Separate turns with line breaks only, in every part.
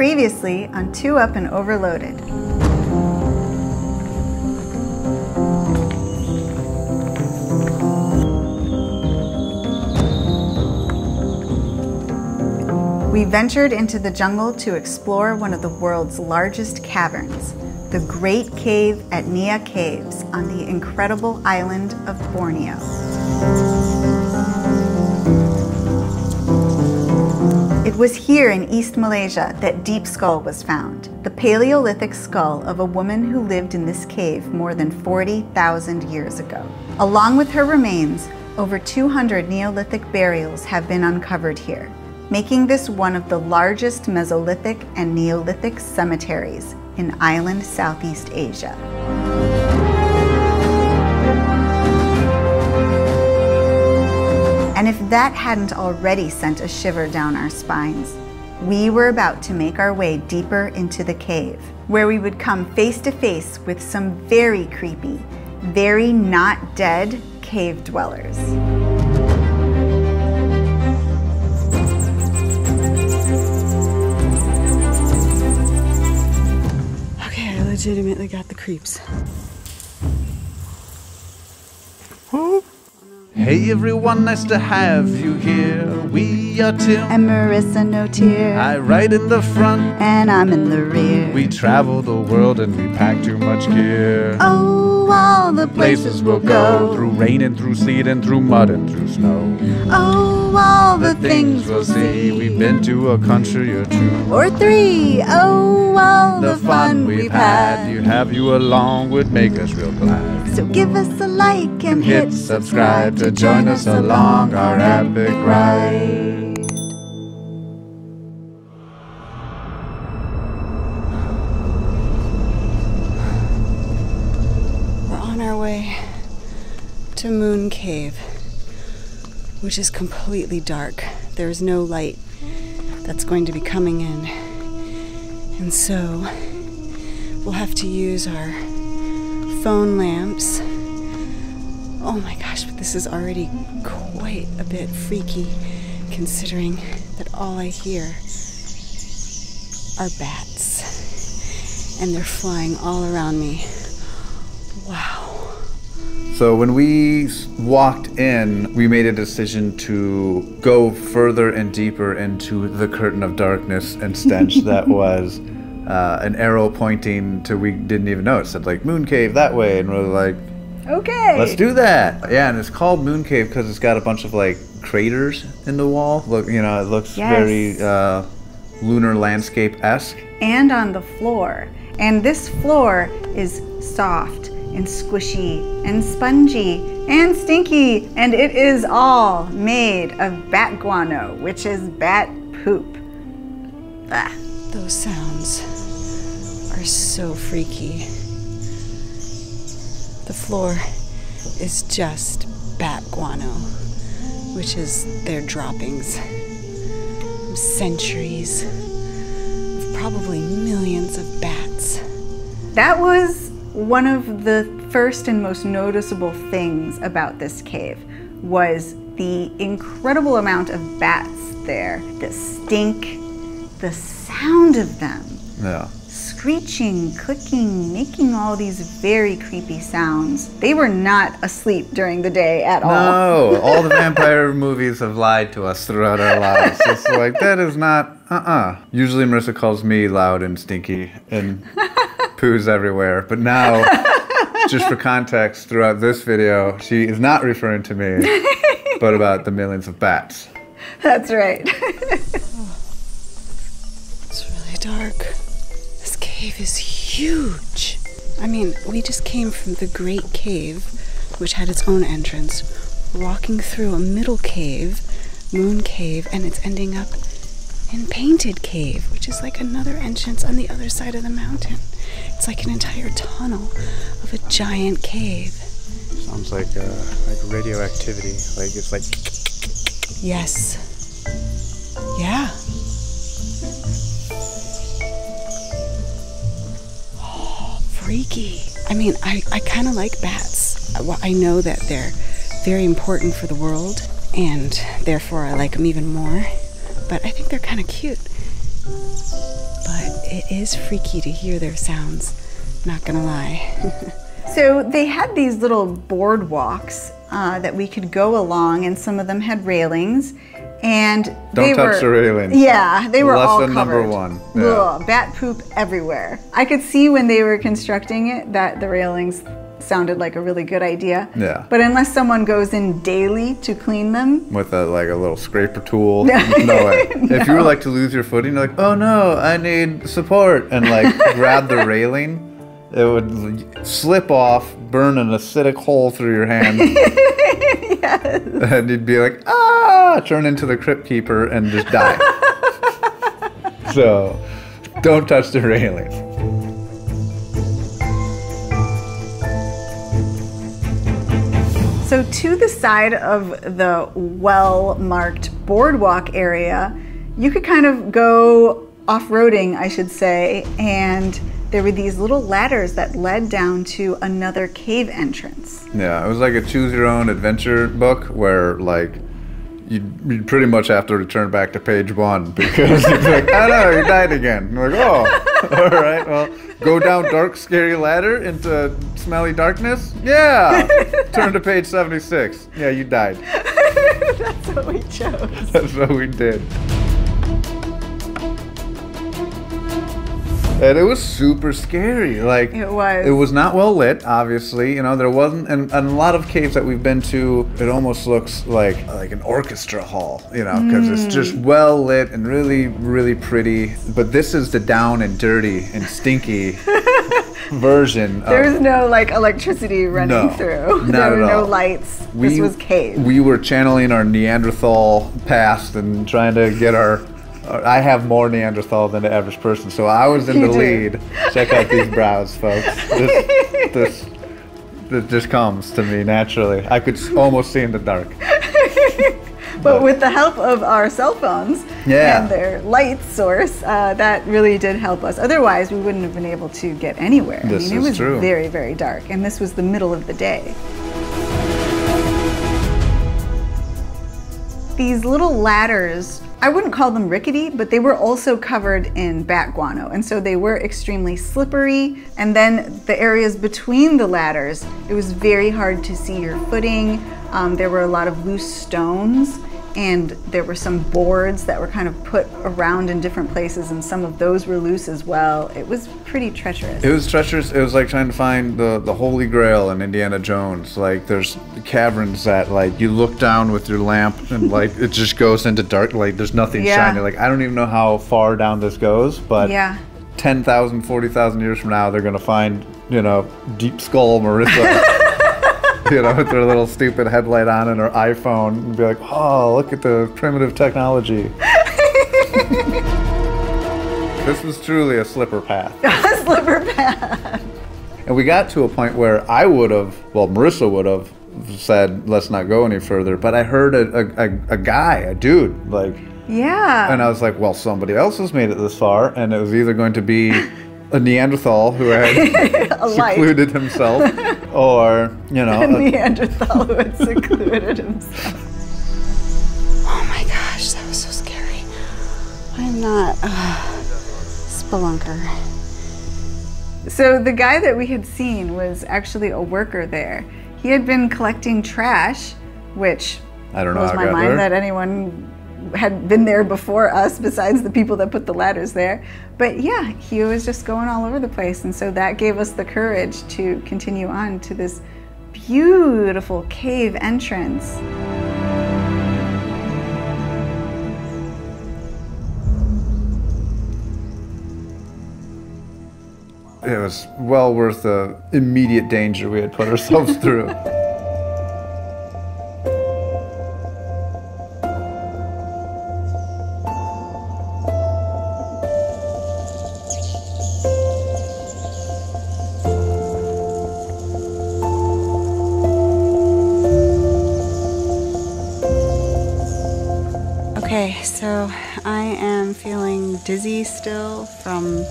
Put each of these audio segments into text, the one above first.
Previously on 2 Up and Overloaded. We ventured into the jungle to explore one of the world's largest caverns, the Great Cave at Niah Caves on the incredible island of Borneo. It was here in East Malaysia that Deep Skull was found, the Paleolithic skull of a woman who lived in this cave more than 40,000 years ago. Along with her remains, over 200 Neolithic burials have been uncovered here, making this one of the largest Mesolithic and Neolithic cemeteries in island Southeast Asia. And if that hadn't already sent a shiver down our spines, we were about to make our way deeper into the cave, where we would come face to face with some very creepy, very not dead cave dwellers.
Okay, I legitimately got the creeps.
Hey everyone, nice to have you here. We are Tim
And Marissa, no tear.
I ride in the front
And I'm in the rear.
We travel the world and we pack too much gear.
Oh, all the places we'll go.
Through rain and through sleet and through mud and through snow.
Oh, all the things we'll see.
We've been to a country or 2
or 3. Oh, all the fun we've had.
You have you along would make us real glad.
So give us a like and
Hit subscribe to join us along our epic ride.
We're on our way to Moon Cave, which is completely dark. There's no light that's going to be coming in. And so we'll have to use our phone lamps. Oh my gosh, but this is already quite a bit freaky, considering that all I hear are bats, and they're flying all around me. Wow.
So when we walked in, we made a decision to go further and deeper into the curtain of darkness and stench that was an arrow pointing to, we didn't even know. It said like Moon Cave that way, and we're like,
okay,
let's do that. Yeah, and it's called Moon Cave because it's got a bunch of like craters in the wall. Look, you know, it looks very lunar landscape-esque.
And on the floor. And this floor is soft and squishy and spongy and stinky, and it is all made of bat guano, which is bat poop. Ah.
Those sounds are so freaky. The floor is just bat guano, which is their droppings from centuries of probably millions of bats.
That was one of the first and most noticeable things about this cave, was the incredible amount of bats there, the stink, the sound of them.
Yeah.
Screeching, clicking, making all these very creepy sounds. They were not asleep during the day at all.
No, all the vampire movies have lied to us throughout our lives. It's like, that is not, Usually Marissa calls me loud and stinky and poos everywhere. But now, just for context, throughout this video, she is not referring to me, but about the millions of bats.
That's right.
It's really dark. This cave is huge. I mean, we just came from the Great Cave, which had its own entrance. We're walking through a middle cave, Moon Cave, and it's ending up in Painted Cave, which is like another entrance on the other side of the mountain. It's like an entire tunnel of a giant cave.
Sounds like radioactivity. Like it's like.
Yes. Yeah. Freaky. I mean, I kind of like bats. I know that they're very important for the world, and therefore I like them even more. But I think they're kind of cute. But it is freaky to hear their sounds, not gonna lie.
So they had these little boardwalks that we could go along, and some of them had railings. And
Don't touch the railings.
Yeah, they were all
Lesson
covered.
number one. Yeah.
Ugh, bat poop everywhere. I could see when they were constructing it that the railings sounded like a really good idea.
Yeah.
But unless someone goes in daily to clean them.
With a little scraper tool. No way.
No.
If you were like to lose your footing, you're like, oh no, I need support, and like grab the railing, it would slip off, burn an acidic hole through your hand.
Yes.
And you'd be like, ah, turn into the crypt keeper and just die. So, don't touch the railings.
So to the side of the well-marked boardwalk area, you could kind of go off-roading, I should say, and there were these little ladders that led down to another cave entrance.
Yeah, it was like a choose-your-own-adventure book where, like, you'd pretty much have to return back to page 1 because it's like, oh no, you died again. And you're like, oh, all right, well, go down dark, scary ladder into smelly darkness? Yeah. Turn to page 76. Yeah, you died.
That's what we chose.
That's what we did. And it was super scary. Like,
It was.
It was not well lit, obviously. You know, there wasn't, and a lot of caves that we've been to, it almost looks like an orchestra hall, you know, because it's just well lit and really, really pretty. But this is the down and dirty and stinky version.
There was no like electricity running through.
Not
There were
at all.
no lights. This was cave.
We were channeling our Neanderthal past and trying to get our. I have more Neanderthal than the average person, so I was in the lead. Check out these brows, folks. This just comes to me naturally. I could almost see in the dark.
But with the help of our cell phones
Yeah.
and their light source, that really did help us. Otherwise, we wouldn't have been able to get anywhere.
This
it
is
was
true.
very, very dark, and this was the middle of the day. These little ladders, I wouldn't call them rickety, but they were also covered in bat guano, and so they were extremely slippery. And then the areas between the ladders, it was very hard to see your footing. There were a lot of loose stones, and there were some boards that were kind of put around in different places, and some of those were loose as well. It was pretty treacherous.
It was treacherous. It was like trying to find the Holy Grail in Indiana Jones. Like, there's caverns that, like, you look down with your lamp and, like, it just goes into dark. Like, there's nothing shiny. Like, I don't even know how far down this goes, but 10,000, 40,000 years from now, they're going to find, you know, Deep Skull Marissa. You know, with their little stupid headlight on and her iPhone, and be like, oh, look at the primitive technology. This was truly a slipper path.
A slipper path.
And we got to a point where I would have, well, Marissa would have said, let's not go any further. But I heard a guy, a dude, like,
Yeah.
and I was like, well, somebody else has made it this far. And it was either going to be a Neanderthal who had secluded himself, or, you know,
a Neanderthal who had secluded himself.
Oh my gosh, that was so scary. I'm not a spelunker.
So the guy that we had seen was actually a worker there. He had been collecting trash, which
I don't know
blows
how
my
I got
mind
there.
that anyone had been there before us besides the people that put the ladders there. But yeah, he was just going all over the place, and so that gave us the courage to continue on to this beautiful cave entrance.
It was well worth the immediate danger we had put ourselves through.
Okay, so I am feeling dizzy still from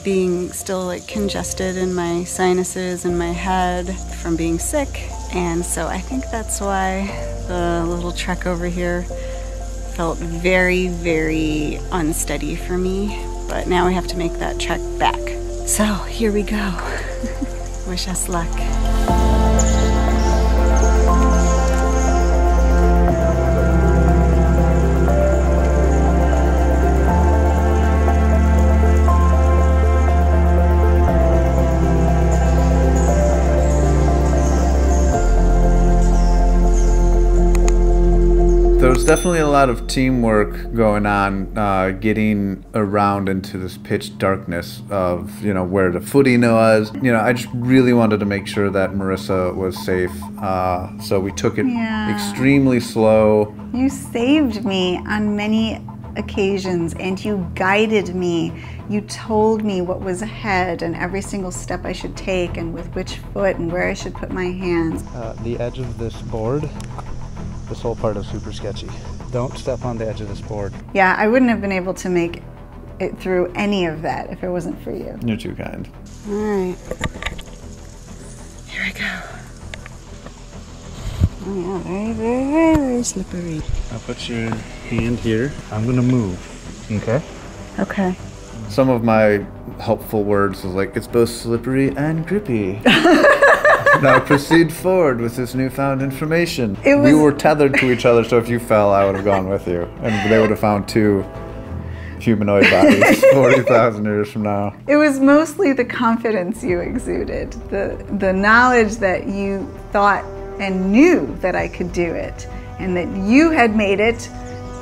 being still like congested in my sinuses and my head from being sick, and so I think that's why the little trek over here felt very, very unsteady for me, but now we have to make that trek back. So here we go. Wish us luck.
There was definitely a lot of teamwork going on, getting around into this pitch darkness of, you know, where the footing was. You know, I just really wanted to make sure that Marissa was safe, so we took it extremely slow.
You saved me on many occasions, and you guided me. You told me what was ahead and every single step I should take and with which foot and where I should put my hands.
The edge of this board, this whole part is super sketchy. Don't step on the edge of this board.
Yeah, I wouldn't have been able to make it through any of that if it wasn't for you.
You're too kind.
All right. Here we go. Oh yeah, very, very, very, very slippery.
I'll put your hand here. I'm gonna move, okay?
Okay.
Some of my helpful words was like, it's both slippery and grippy. Now proceed forward with this newfound information. We were tethered to each other, so if you fell, I would have gone with you. And they would have found 2 humanoid bodies 40,000 years from now.
It was mostly the confidence you exuded, the knowledge that you thought and knew that I could do it, and that you had made it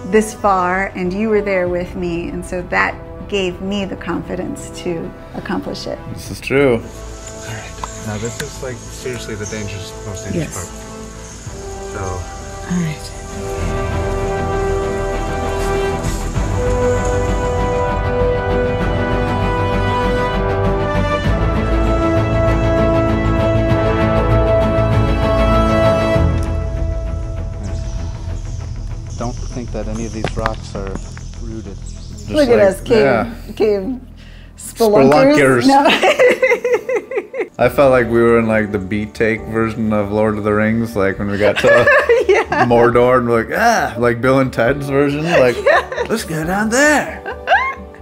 this far and you were there with me, and so that gave me the confidence to accomplish it.
This is true.
All right. Now this is like seriously the most dangerous part. So.
All right.
Don't think that any of these rocks are rooted.
Just
Look at us, cave spelunkers. No.
I felt like we were in like the B-take version of Lord of the Rings, like when we got to Mordor and we're like, like Bill and Ted's version, like, let's go down there.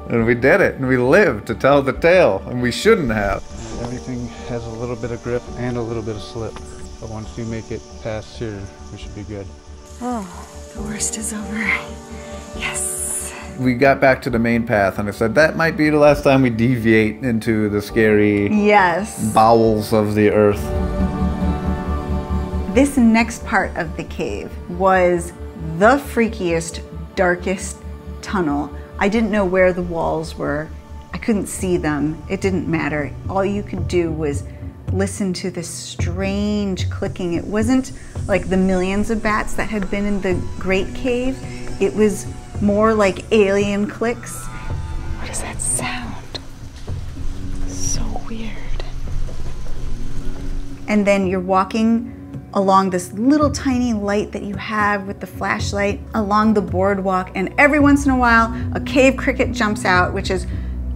And we did it, and we lived to tell the tale, and we shouldn't have.
Everything has a little bit of grip and a little bit of slip, but once you make it past here, we should be good.
Oh, the worst is over. Yes.
We got back to the main path, and I said, that might be the last time we deviate into the scary bowels of the earth.
This next part of the cave was the freakiest, darkest tunnel. I didn't know where the walls were. I couldn't see them. It didn't matter. All you could do was listen to this strange clicking. It wasn't like the millions of bats that had been in the Great Cave. It was more like alien clicks.
What is that sound? So weird.
And then you're walking along this little tiny light that you have with the flashlight along the boardwalk, and every once in a while a cave cricket jumps out, which is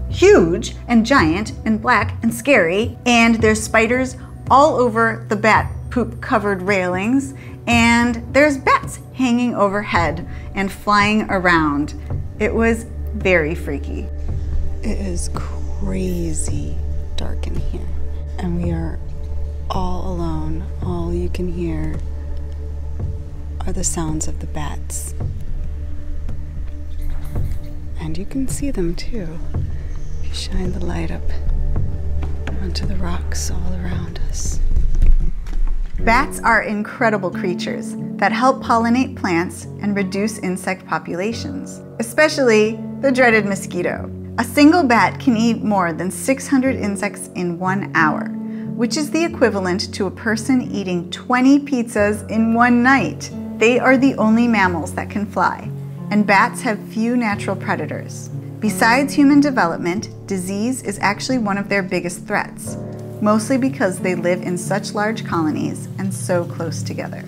huge and giant and black and scary, and there's spiders all over the bat poop covered railings, and there's bats hanging overhead and flying around. It was very freaky.
It is crazy dark in here, and we are all alone. All you can hear are the sounds of the bats. And you can see them too. You shine the light up onto the rocks all around us.
Bats are incredible creatures that help pollinate plants and reduce insect populations, especially the dreaded mosquito. A single bat can eat more than 600 insects in 1 hour, which is the equivalent to a person eating 20 pizzas in 1 night. They are the only mammals that can fly, and bats have few natural predators. Besides human development, disease is actually one of their biggest threats, mostly because they live in such large colonies and so close together.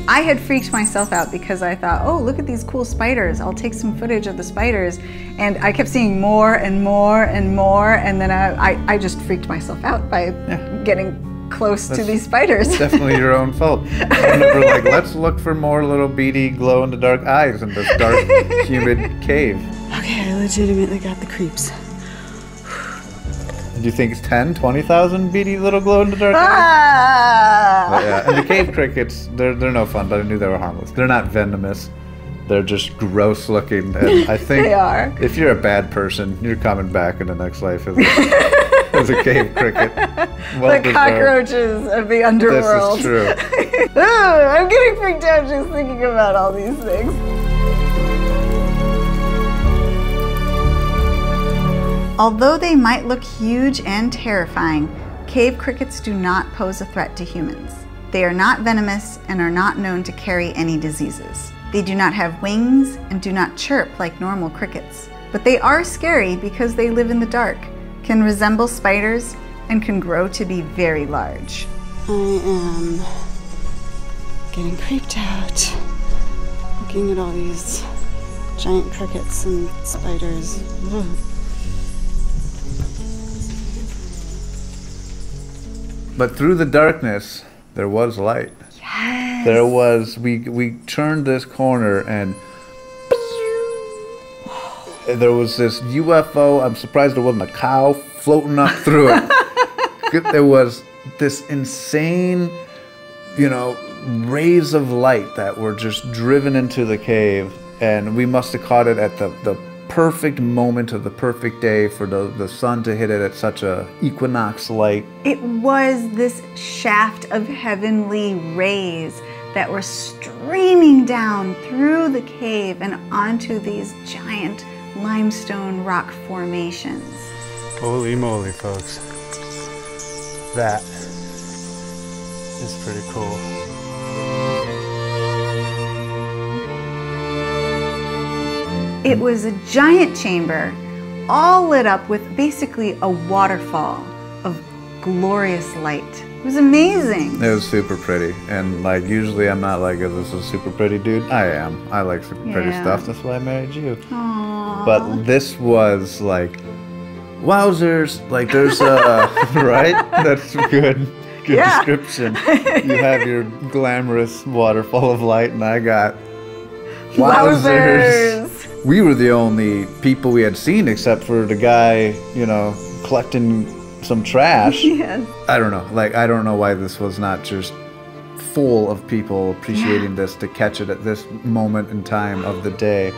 I had freaked myself out because I thought, oh, look at these cool spiders. I'll take some footage of the spiders. And I kept seeing more and more and more. And then I just freaked myself out by getting close to these spiders.
Definitely your own fault. And we're like, let's look for more little beady glow-in-the-dark eyes in this dark, humid cave.
Okay, I legitimately got the creeps.
Do you think it's 10, 20,000 beady little glow-in-the-dark eyes?
Ah!
But yeah, and the cave crickets, they're no fun, but I knew they were harmless. They're not venomous. They're just gross looking. And I think
They are.
if you're a bad person, you're coming back in the next life as a cave cricket. Well
The cockroaches of the underworld.
This is true.
I'm getting freaked out just thinking about all these things. Although they might look huge and terrifying, cave crickets do not pose a threat to humans. They are not venomous and are not known to carry any diseases. They do not have wings and do not chirp like normal crickets. But they are scary because they live in the dark, can resemble spiders, and can grow to be very large.
I am getting creeped out. Looking at all these giant crickets and spiders. Ugh.
But through the darkness, there was light.
Yes.
There was, we turned this corner and there was this UFO. I'm surprised there wasn't a cow floating up through it. There was this insane, rays of light that were just driven into the cave. And we must have caught it at the perfect moment of the perfect day for the sun to hit it at such a equinox light.
It was this shaft of heavenly rays that were streaming down through the cave and onto these giant limestone rock formations.
Holy moly, folks. That is pretty cool.
It was a giant chamber, all lit up with basically a waterfall of glorious light. It was amazing.
It was super pretty. And usually I'm not like, this is a super pretty dude. I am. I like super pretty stuff. That's why I married you.
Aww.
But this was wowzers. There's a, right? That's good description. You have your glamorous waterfall of light and I got wowzers. We were the only people we had seen except for the guy, collecting some trash.
Yes.
I don't know. I don't know why this was not just full of people appreciating this to catch it at this moment in time of the day.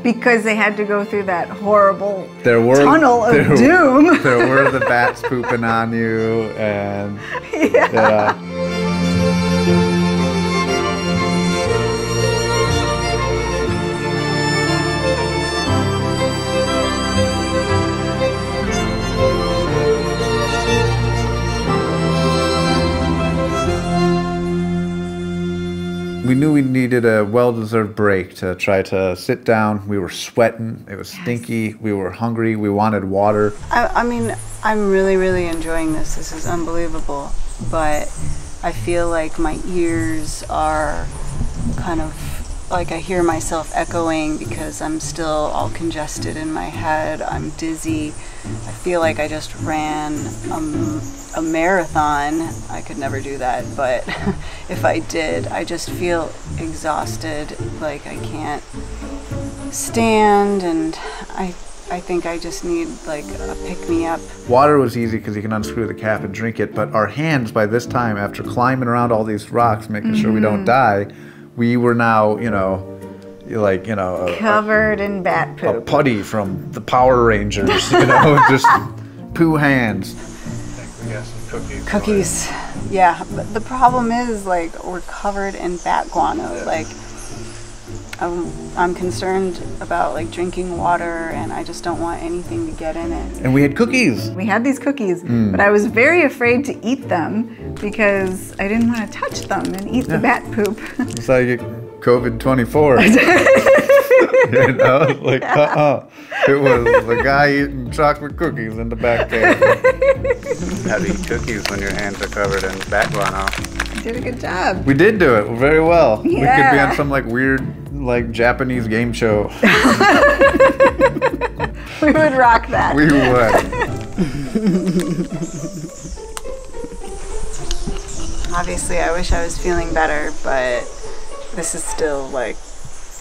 Because they had to go through that horrible
tunnel
of doom.
There were the bats pooping on you and we knew we needed a well-deserved break to try to sit down. We were sweating. It was stinky. We were hungry. We wanted water.
I mean, I'm really, really enjoying this. This is unbelievable. But I feel like my ears are kind of I hear myself echoing because I'm still all congested in my head. I'm dizzy. I feel like I just ran a marathon. I could never do that, but if I did, I just feel exhausted, like I can't stand, and I think I just need a pick-me-up.
Water was easy because you can unscrew the cap and drink it, but our hands by this time, after climbing around all these rocks, making sure we don't die, we were now,
covered in bat poop.
A putty from the Power Rangers, just poo hands.
I think we got some cookies.
Cookies, yeah. But the problem is, we're covered in bat guano. I'm concerned about drinking water, and I just don't want anything to get in it.
And we had cookies.
We had these cookies, but I was very afraid to eat them because I didn't want to touch them and eat the bat poop.
It's like COVID-24. It was the guy eating chocolate cookies in the back cave.
How to eat cookies when your hands are covered in bat guano.
You did a good job.
We did do it very well.
Yeah.
We could be on some like weird like Japanese game show.
We would rock that.
We would.
Obviously, I wish I was feeling better, but this is still like,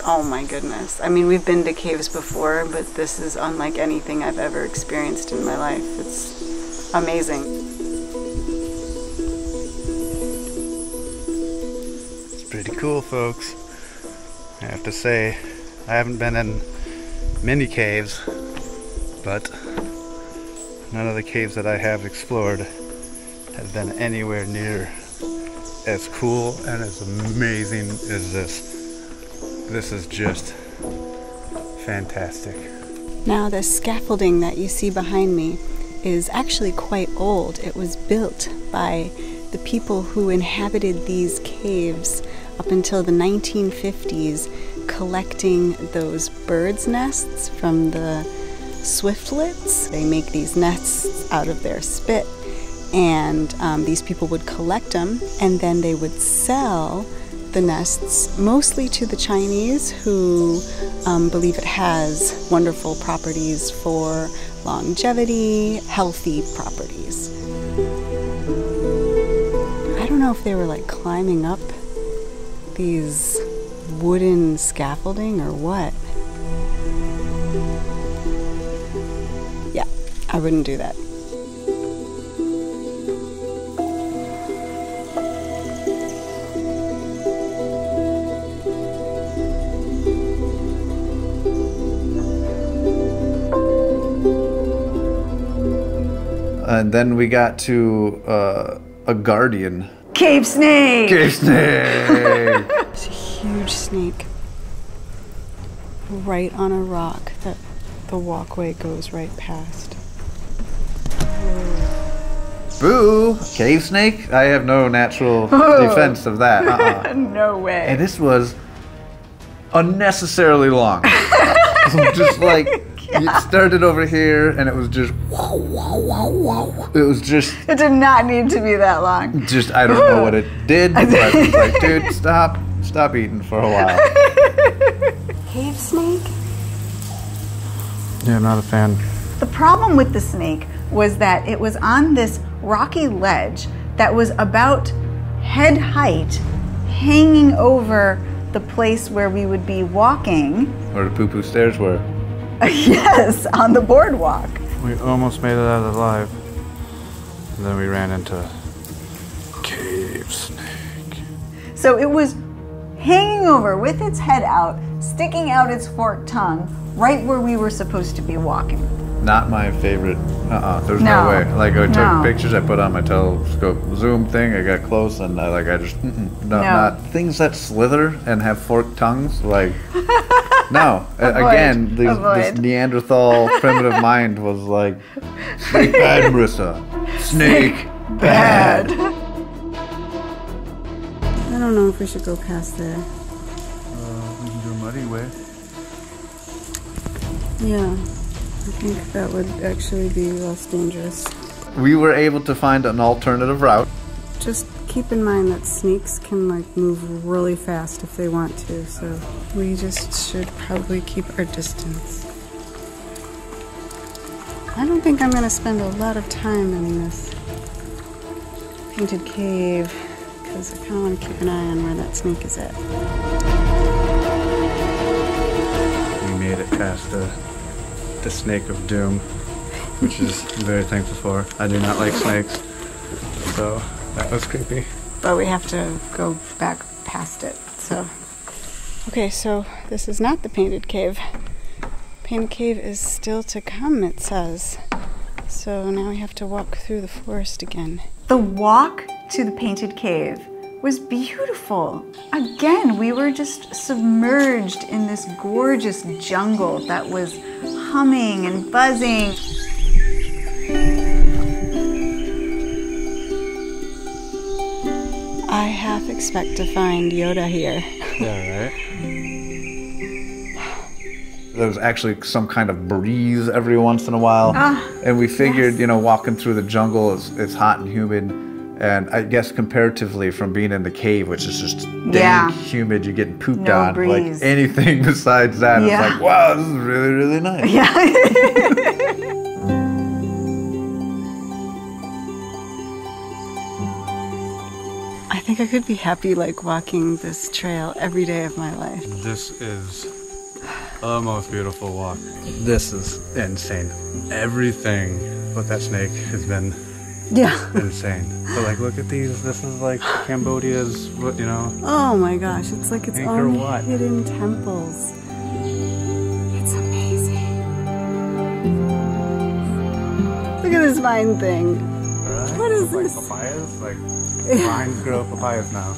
oh my goodness. I mean, we've been to caves before, but this is unlike anything I've ever experienced in my life. It's amazing.
It's pretty cool, folks. I have to say, I haven't been in many caves, but none of the caves that I have explored have been anywhere near as cool and as amazing as this. This is just fantastic.
Now, the scaffolding that you see behind me is actually quite old. It was built by the people who inhabited these caves up until the 1950s, collecting those birds' nests from the swiftlets. They make these nests out of their spit, and these people would collect them, and then they would sell the nests mostly to the Chinese, who believe it has wonderful properties for longevity, healthy properties. I don't know if they were like climbing up these wooden scaffolding or what. Yeah, I wouldn't do that.
And then we got to a guardian.
Cave snake!
Cave snake!
It's a huge snake right on a rock that the walkway goes right past.
Boo! Cave snake? I have no natural defense of that.
No way.
And this was unnecessarily long. Just like, it started over here and it was just wow, wow, wow, wow. It was just...
It did not need to be that long.
Just, I don't know what it did, but it's like, dude, stop eating for a while.
Cave snake?
Yeah, I'm not a fan.
The problem with the snake was that it was on this rocky ledge that was about head height, hanging over the place where we would be walking.
Where the poo-poo stairs were.
Yes, on the boardwalk.
We almost made it out alive. And then we ran into cave snake.
So it was hanging over with its head out, sticking out its forked tongue, right where we were supposed to be walking.
Not my favorite. There's no way. Like, I took pictures, I put on my telescope zoom thing, I got close, and I just, not things that slither and have forked tongues, like, no. Again, this Neanderthal primitive mind was like, snake bad, Marissa. Snake bad.
I don't know if we should go past there.
We can do a muddy way.
Yeah, I think that would actually be less dangerous.
We were able to find an alternative route.
Just keep in mind that snakes can like move really fast if they want to, so we just should probably keep our distance. I don't think I'm gonna spend a lot of time in this painted cave because I kind of want to keep an eye on where that snake is at.
We made it past the snake of doom, which is very thankful for. I do not like snakes, so that was creepy.
But we have to go back past it, so. Okay, so this is not the painted cave. Painted cave is still to come, it says. So now we have to walk through the forest again.
The walk to the painted cave was beautiful. Again, we were just submerged in this gorgeous jungle that was humming and buzzing.
I half expect to find Yoda here.
Yeah, right?
There was actually some kind of breeze every once in a while. And we figured,
yes.
you know, walking through the jungle, it's hot and humid. And I guess comparatively from being in the cave, which is just dank,
Yeah.
humid, you're getting pooped
No
on.
breeze.
Like anything besides that,
Yeah.
it's like, wow, this is really, really nice.
Yeah.
I think I could be happy like walking this trail every day of my life.
This is the most beautiful walk. This is insane. Everything with that snake has been
Yeah.
insane. But like, look at these. This is like Cambodia's, you know.
Oh my gosh, it's like its
Angkor
own
Wat.
hidden temples. It's amazing. Look at this vine thing.
Right?
What is
Like
this?
papayas? Like vines grow papayas now.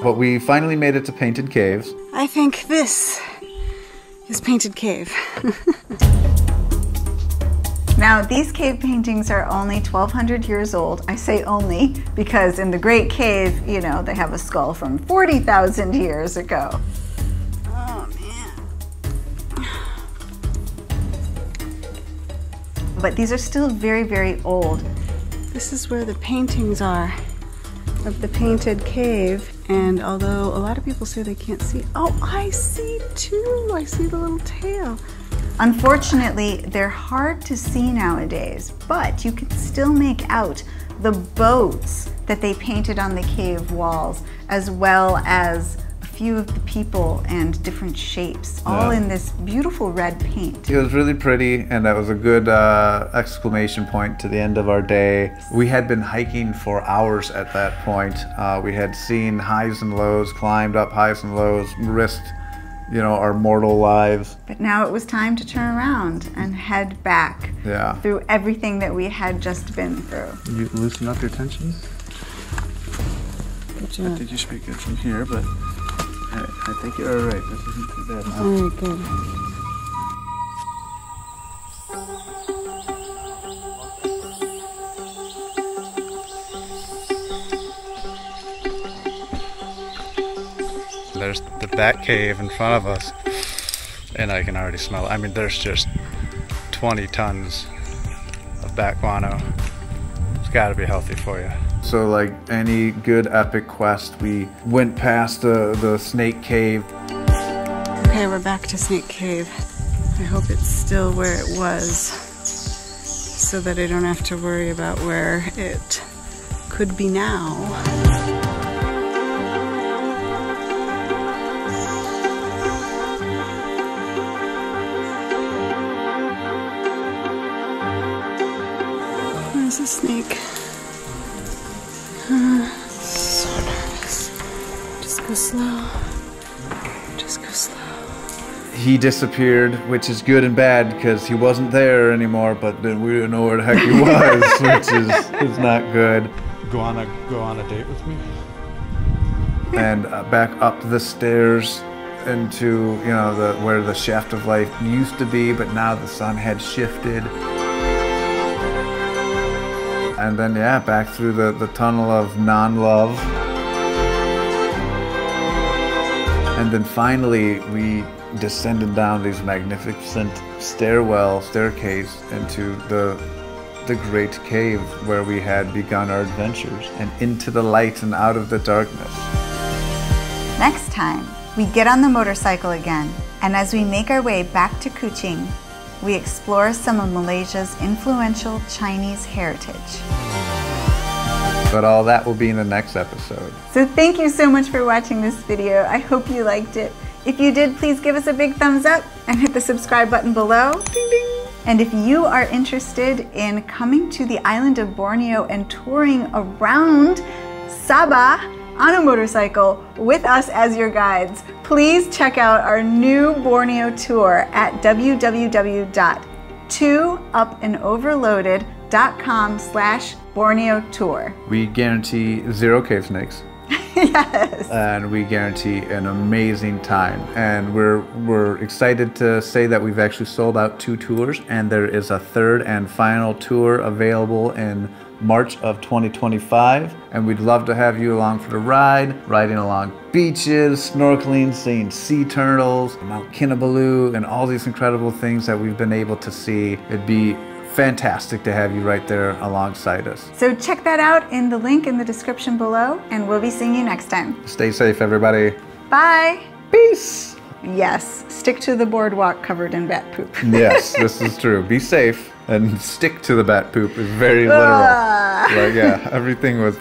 But we finally made it to Painted Caves.
I think this is Painted Cave.
Now, these cave paintings are only 1,200 years old. I say only because in the Great Cave, you know, they have a skull from 40,000 years ago.
Oh man.
But these are still very, very old.
This is where the paintings are of the Painted Cave. And although a lot of people say they can't see, oh, I see too. I see the little tail.
Unfortunately, they're hard to see nowadays, but you can still make out the boats that they painted on the cave walls, as well as a few of the people and different shapes, all in this beautiful red paint.
It was really pretty, and that was a good exclamation point to the end of our day. We had been hiking for hours at that point. We had seen highs and lows, climbed up highs and lows, risked, you know, our mortal lives.
But now it was time to turn around and head back through everything that we had just been through.
You loosen up your tension.
Good
I
job.
think you should be good from here, but I think you're all right. This isn't too bad.
Very good.
There's the bat cave in front of us, and I can already smell it. I mean, there's just 20 tons of bat guano. It's got to be healthy for you.
So like any good epic quest, we went past the snake cave.
Okay, we're back to Snake Cave. I hope it's still where it was, so that I don't have to worry about where it could be now. There's a snake. So nervous. Just go slow. Just go slow.
He disappeared, which is good and bad because he wasn't there anymore, but then we didn't know where the heck he was, which is not good.
Go on a date with me?
And back up the stairs into, you know, where the shaft of life used to be, but now the sun had shifted. And then, yeah, back through the tunnel of non-love. And then finally, we descended down these magnificent staircase into the great cave where we had begun our adventures, and into the light and out of the darkness.
Next time, we get on the motorcycle again, and as we make our way back to Kuching, we explore some of Malaysia's influential Chinese heritage.
But all that will be in the next episode.
So thank you so much for watching this video. I hope you liked it. If you did, please give us a big thumbs up and hit the subscribe button below. Ding, ding. And if you are interested in coming to the island of Borneo and touring around Sabah on a motorcycle with us as your guides, please check out our new Borneo tour at www.2upandoverloaded.com/Borneo tour.
We guarantee 0 cave snakes.
Yes.
And we guarantee an amazing time. And we're excited to say that we've actually sold out 2 tours, and there is a 3rd and final tour available in March of 2025. And we'd love to have you along for the ride, riding along beaches, snorkeling, seeing sea turtles, Mount Kinabalu, and all these incredible things that we've been able to see. It'd be fantastic to have you right there alongside us.
So check that out in the link in the description below, and we'll be seeing you next time.
Stay safe, everybody.
Bye.
Peace.
Yes, stick to the boardwalk covered in bat poop.
Yes, this is true. Be safe and stick to the bat poop is very literal. Like, yeah, everything was,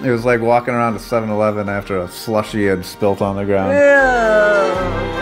it was like walking around a 7-Eleven after a slushie had spilt on the ground.
Ew.